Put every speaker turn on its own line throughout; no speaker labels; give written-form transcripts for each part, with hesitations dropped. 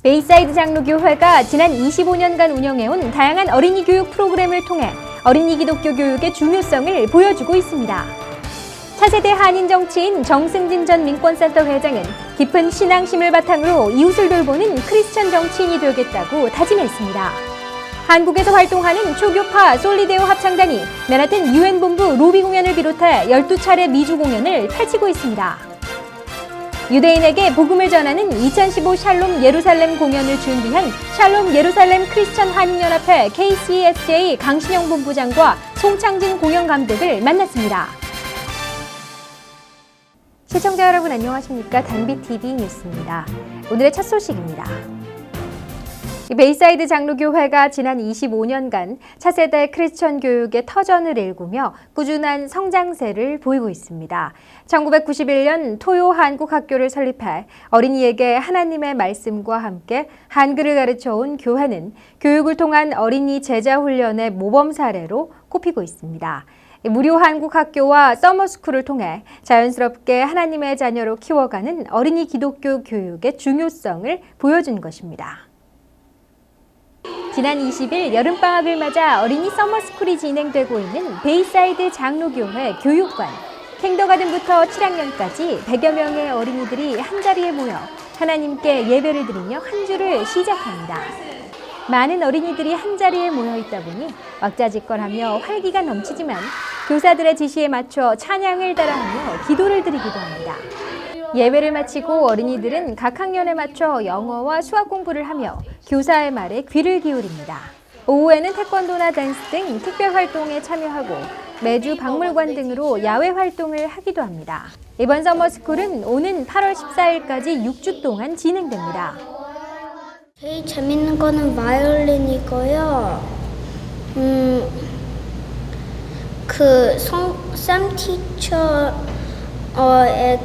베이사이드 장로교회가 지난 25년간 운영해온 다양한 어린이 교육 프로그램을 통해 어린이 기독교 교육의 중요성을 보여주고 있습니다. 차세대 한인 정치인 정승진 전 민권센터 회장은 깊은 신앙심을 바탕으로 이웃을 돌보는 크리스천 정치인이 되겠다고 다짐했습니다. 한국에서 활동하는 초교파 솔리데오 합창단이 맨하튼 UN 본부 로비 공연을 비롯해 12차례 미주 공연을 펼치고 있습니다. 유대인에게 복음을 전하는 2015 샬롬 예루살렘 공연을 준비한 샬롬 예루살렘 크리스천 한인연합회 KCSJ 강신영 본부장과 송창진 공연 감독을 만났습니다. 시청자 여러분 안녕하십니까? 단비TV 뉴스입니다. 오늘의 첫 소식입니다. 베이사이드 장로교회가 지난 25년간 차세대 크리스천 교육의 터전을 일구며 꾸준한 성장세를 보이고 있습니다. 1991년 토요 한국학교를 설립해 어린이에게 하나님의 말씀과 함께 한글을 가르쳐온 교회는 교육을 통한 어린이 제자 훈련의 모범 사례로 꼽히고 있습니다. 무료 한국학교와 서머스쿨을 통해 자연스럽게 하나님의 자녀로 키워가는 어린이 기독교 교육의 중요성을 보여준 것입니다. 지난 20일 여름방학을 맞아 어린이 서머스쿨이 진행되고 있는 베이사이드 장로교회 교육관. 킹더가든부터 7학년까지 100여 명의 어린이들이 한자리에 모여 하나님께 예배를 드리며 한 주를 시작합니다. 많은 어린이들이 한자리에 모여 있다 보니 왁자지껄하며 활기가 넘치지만 교사들의 지시에 맞춰 찬양을 따라하며 기도를 드리기도 합니다. 예배를 마치고 어린이들은 각 학년에 맞춰 영어와 수학 공부를 하며 교사의 말에 귀를 기울입니다. 오후에는 태권도나 댄스 등 특별 활동에 참여하고 매주 박물관 등으로 야외 활동을 하기도 합니다. 이번 서머스쿨은 오는 8월 14일까지 6주 동안 진행됩니다.
제일 재밌는 거는 바이올린이고요. 쌤 티처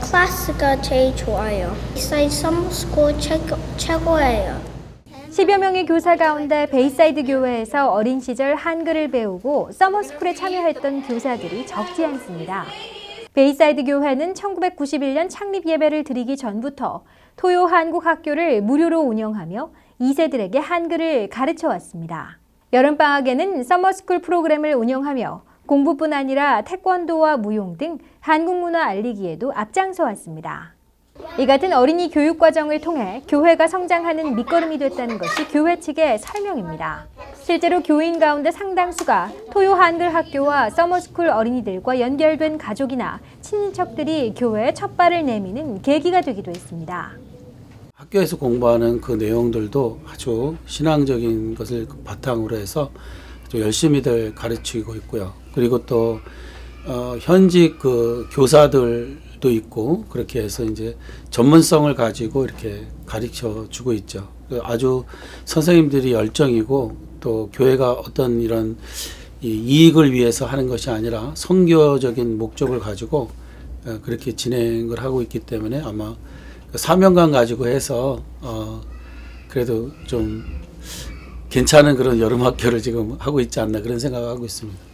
클래스가 제일 좋아요. 베이사이드 서머스쿨 최고예요.
10여 명의 교사 가운데 베이사이드 교회에서 어린 시절 한글을 배우고 서머스쿨에 참여했던 교사들이 적지 않습니다. 베이사이드 교회는 1991년 창립 예배를 드리기 전부터 토요 한국학교를 무료로 운영하며 2세들에게 한글을 가르쳐 왔습니다. 여름방학에는 서머스쿨 프로그램을 운영하며 공부뿐 아니라 태권도와 무용 등 한국 문화 알리기에도 앞장서 왔습니다. 이 같은 어린이 교육 과정을 통해 교회가 성장하는 밑거름이 됐다는 것이 교회 측의 설명입니다. 실제로 교인 가운데 상당수가 토요 한글 학교와 서머스쿨 어린이들과 연결된 가족이나 친인척들이 교회에 첫 발을 내미는 계기가 되기도 했습니다.
학교에서 공부하는 그 내용들도 아주 신앙적인 것을 바탕으로 해서 아주 열심히들 가르치고 있고요. 그리고 또 현직 그 교사들도 있고 그렇게 해서 이제 전문성을 가지고 이렇게 가르쳐 주고 있죠. 아주 선생님들이 열정이고 또 교회가 어떤 이런 이익을 위해서 하는 것이 아니라 선교적인 목적을 가지고 그렇게 진행을 하고 있기 때문에 아마 사명감 가지고 해서 그래도 좀 괜찮은 그런 여름 학교를 지금 하고 있지 않나 그런 생각을 하고 있습니다.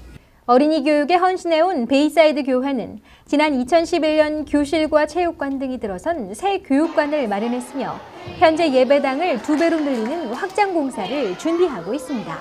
어린이 교육에 헌신해온 베이사이드 교회는 지난 2011년 교실과 체육관 등이 들어선 새 교육관을 마련했으며 현재 예배당을 2배로 늘리는 확장 공사를 준비하고 있습니다.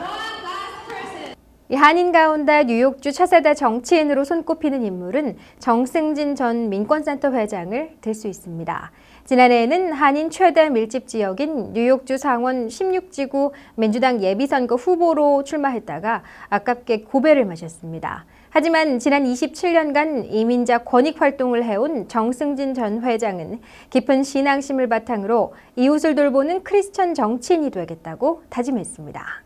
한인 가운데 뉴욕주 차세대 정치인으로 손꼽히는 인물은 정승진 전 민권센터 회장을 들 수 있습니다. 지난해에는 한인 최대 밀집 지역인 뉴욕주 상원 16지구 민주당 예비선거 후보로 출마했다가 아깝게 고배를 마셨습니다. 하지만 지난 27년간 이민자 권익 활동을 해온 정승진 전 회장은 깊은 신앙심을 바탕으로 이웃을 돌보는 크리스천 정치인이 되겠다고 다짐했습니다.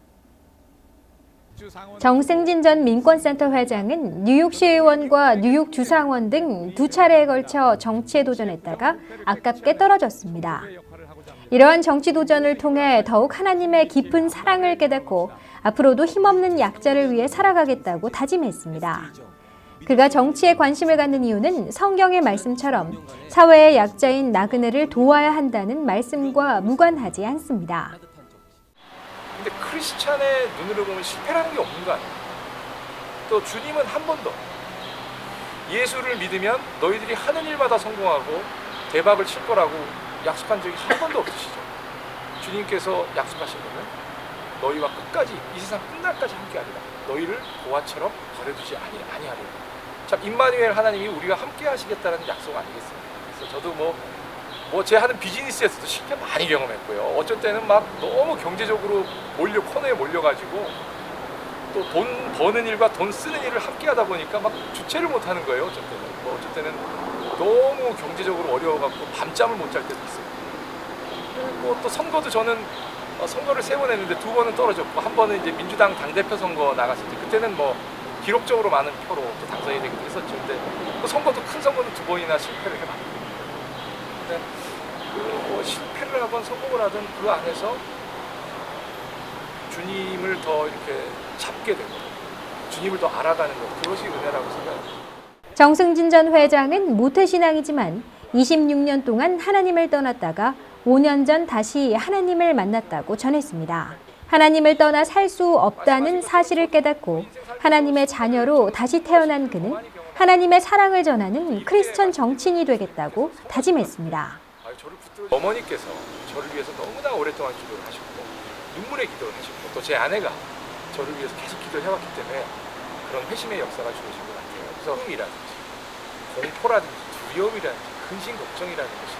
정승진 전 민권센터 회장은 뉴욕시의원과 뉴욕 주상원 등 2차례에 걸쳐 정치에 도전했다가 아깝게 떨어졌습니다. 이러한 정치 도전을 통해 더욱 하나님의 깊은 사랑을 깨닫고 앞으로도 힘없는 약자를 위해 살아가겠다고 다짐했습니다. 그가 정치에 관심을 갖는 이유는 성경의 말씀처럼 사회의 약자인 나그네를 도와야 한다는 말씀과 무관하지 않습니다.
근데 크리스찬의 눈으로 보면 실패라는 게 없는 거 아니에요. 또 주님은 한 번도 예수를 믿으면 너희들이 하는 일마다 성공하고 대박을 칠 거라고 약속한 적이 한 번도 없으시죠. 주님께서 약속하신 거는 너희와 끝까지 이 세상 끝날까지 함께하리라. 너희를 고아처럼 버려두지 아니하리라. 참 임마누엘 하나님이 우리가 함께하시겠다는 약속 아니겠습니까? 그래서 저도 제 하는 비즈니스에서도 실패 많이 경험했고요. 어쩔 때는 막 너무 경제적으로 코너에 몰려가지고 또 돈 버는 일과 돈 쓰는 일을 함께하다 보니까 막 주체를 못하는 거예요. 어쩔 때는 어쩔 때는 너무 경제적으로 어려워갖고 밤잠을 못 잘 때도 있어요. 그리고 또 선거도 저는 선거를 3번 했는데 2번은 떨어졌고 한 번은 이제 민주당 당대표 선거 나갔을 때 그때는 기록적으로 많은 표로 또 당선이 되기도 했었죠. 근데 또 선거도 큰 선거는 2번이나 실패를 해봤거든요. 근데 실패를 하건 성공을 하든 그 안에서 주님을 더 이렇게 잡게 되고 주님을 더 알아가는 것, 그것이 은혜라고 생각합니다.
정승진 전 회장은 모태신앙이지만 26년 동안 하나님을 떠났다가 5년 전 다시 하나님을 만났다고 전했습니다. 하나님을 떠나 살 수 없다는 사실을 깨닫고 하나님의 자녀로 다시 태어난 그는 하나님의 사랑을 전하는 크리스천 정치인이 되겠다고 다짐했습니다.
어머니께서 저를 위해서 너무나 오랫동안 기도를 하셨고 눈물의 기도를 하셨고 또 제 아내가 저를 위해서 계속 기도를 해왔기 때문에 그런 회심의 역사가 주어진 것 같아요. 그래서 꿈이라든지 공포라든지 두려움이라든지 근심 걱정이라는 것이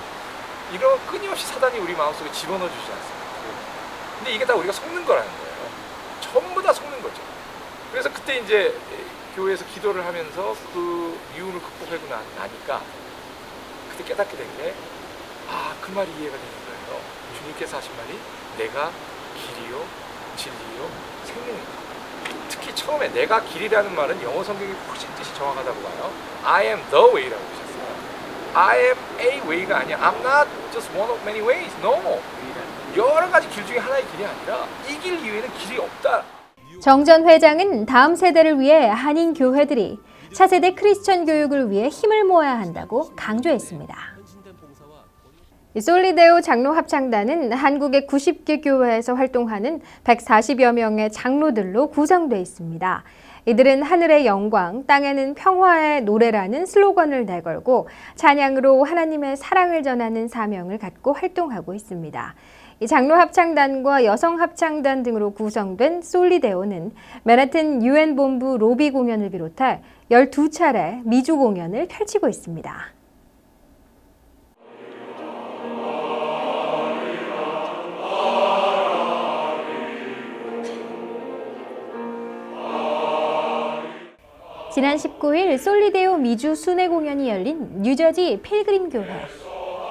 이런 끊임없이 사단이 우리 마음속에 집어넣어 주지 않습니까? 근데 이게 다 우리가 속는 거라는 거예요. 전부 다 속는 거죠. 그래서 그때 이제 교회에서 기도를 하면서 그 미움을 극복하고 나니까 그때 깨닫게 된 게 그 말이 이해가 되는 거예요. 주님께서 하신 말이 내가 길이요 진리요 생명이다. 특히 처음에 내가 길이라는 말은 영어 성경이 훨씬 뜻이 정확하다고 봐요. I am the way라고 하셨어요. I am a way가 아니야. I'm not just one of many ways. No. 여러 가지 길 중에 하나의 길이 아니라 이 길 이외에는 길이 없다.
정 전 회장은 다음 세대를 위해 한인 교회들이 차세대 크리스천 교육을 위해 힘을 모아야 한다고 강조했습니다. 솔리데오 장로 합창단은 한국의 90개 교회에서 활동하는 140여 명의 장로들로 구성되어 있습니다. 이들은 하늘의 영광, 땅에는 평화의 노래라는 슬로건을 내걸고 찬양으로 하나님의 사랑을 전하는 사명을 갖고 활동하고 있습니다. 이 장로 합창단과 여성 합창단 등으로 구성된 솔리데오는 맨하튼 UN 본부 로비 공연을 비롯해 12차례 미주 공연을 펼치고 있습니다. 지난 19일 솔리데오 미주 순회 공연이 열린 뉴저지 필그림 교회.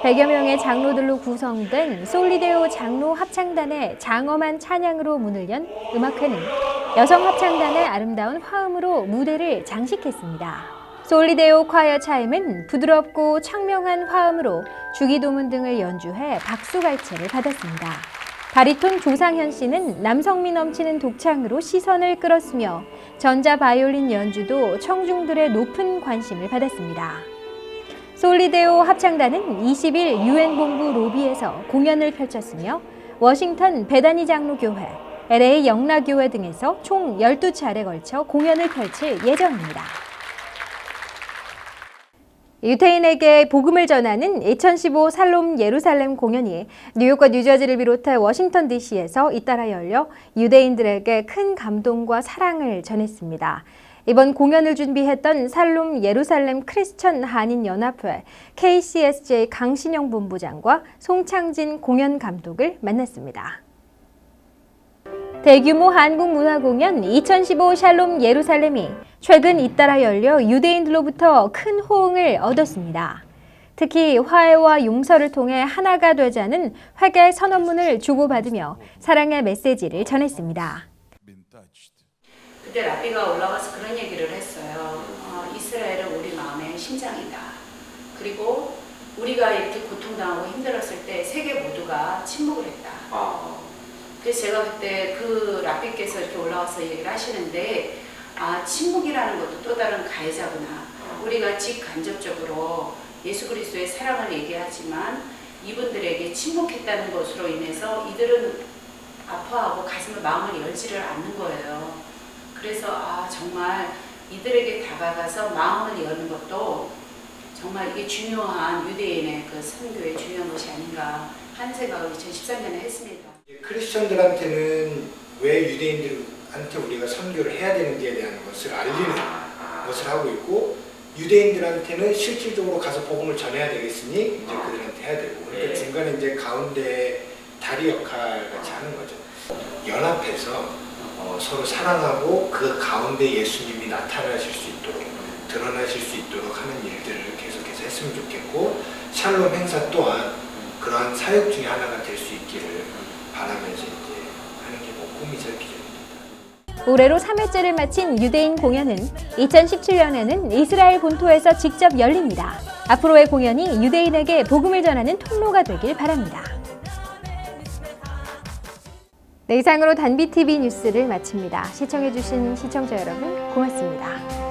100여 명의 장로들로 구성된 솔리데오 장로 합창단의 장엄한 찬양으로 문을 연 음악회는 여성 합창단의 아름다운 화음으로 무대를 장식했습니다. 솔리데오 콰이어 차임은 부드럽고 청명한 화음으로 주기도문 등을 연주해 박수갈채를 받았습니다. 바리톤 조상현 씨는 남성미 넘치는 독창으로 시선을 끌었으며 전자 바이올린 연주도 청중들의 높은 관심을 받았습니다. 솔리데오 합창단은 20일 UN 본부 로비에서 공연을 펼쳤으며 워싱턴 베다니 장로교회, LA 영라교회 등에서 총 12차례 걸쳐 공연을 펼칠 예정입니다. 유태인에게 복음을 전하는 2015 살롬 예루살렘 공연이 뉴욕과 뉴저지를 비롯해 워싱턴 DC에서 잇따라 열려 유대인들에게 큰 감동과 사랑을 전했습니다. 이번 공연을 준비했던 살롬 예루살렘 크리스천 한인 연합회 KCSJ 강신영 본부장과 송창진 공연 감독을 만났습니다. 대규모 한국문화공연 2015 샬롬 예루살렘이 최근 잇따라 열려 유대인들로부터 큰 호응을 얻었습니다. 특히 화해와 용서를 통해 하나가 되자는 회개 선언문을 주고받으며 사랑의 메시지를 전했습니다.
그때 라비가 올라가서 그런 얘기를 했어요. 이스라엘은 우리 마음의 심장이다. 그리고 우리가 이렇게 고통당하고 힘들었을 때 세계 모두가 침묵을 했다. 그래서 제가 그때 그 라비께서 이렇게 올라와서 얘기를 하시는데 침묵이라는 것도 또 다른 가해자구나. 우리가 직간접적으로 예수 그리스도의 사랑을 얘기하지만 이분들에게 침묵했다는 것으로 인해서 이들은 아파하고 가슴을 마음을 열지를 않는 거예요. 그래서 정말 이들에게 다가가서 마음을 여는 것도 정말 이게 중요한 유대인의 그 선교의 중요한 것이 아닌가 하는 생각을 2013년에 했습니다.
크리스천들한테는 왜 유대인들한테 우리가 선교를 해야 되는지에 대한 것을 알리는 것을 하고 있고, 유대인들한테는 실질적으로 가서 복음을 전해야 되겠으니 이제 그들한테 해야 되고, 그러니까 중간에 이제 가운데 다리 역할 같이 하는 거죠. 연합해서 서로 사랑하고 그 가운데 예수님이 나타나실 수 있도록, 드러나실 수 있도록 하는 일들을 계속해서 했으면 좋겠고, 샬롬 행사 또한 그러한 사역 중에 하나가 될 수 있기를 바라면서 이제 하는 게 뭐 꿈이자 비전입니다.
올해로 3회째를 마친 유대인 공연은 2017년에는 이스라엘 본토에서 직접 열립니다. 앞으로의 공연이 유대인에게 복음을 전하는 통로가 되길 바랍니다. 네, 이상으로 단비TV 뉴스를 마칩니다. 시청해주신 시청자 여러분 고맙습니다.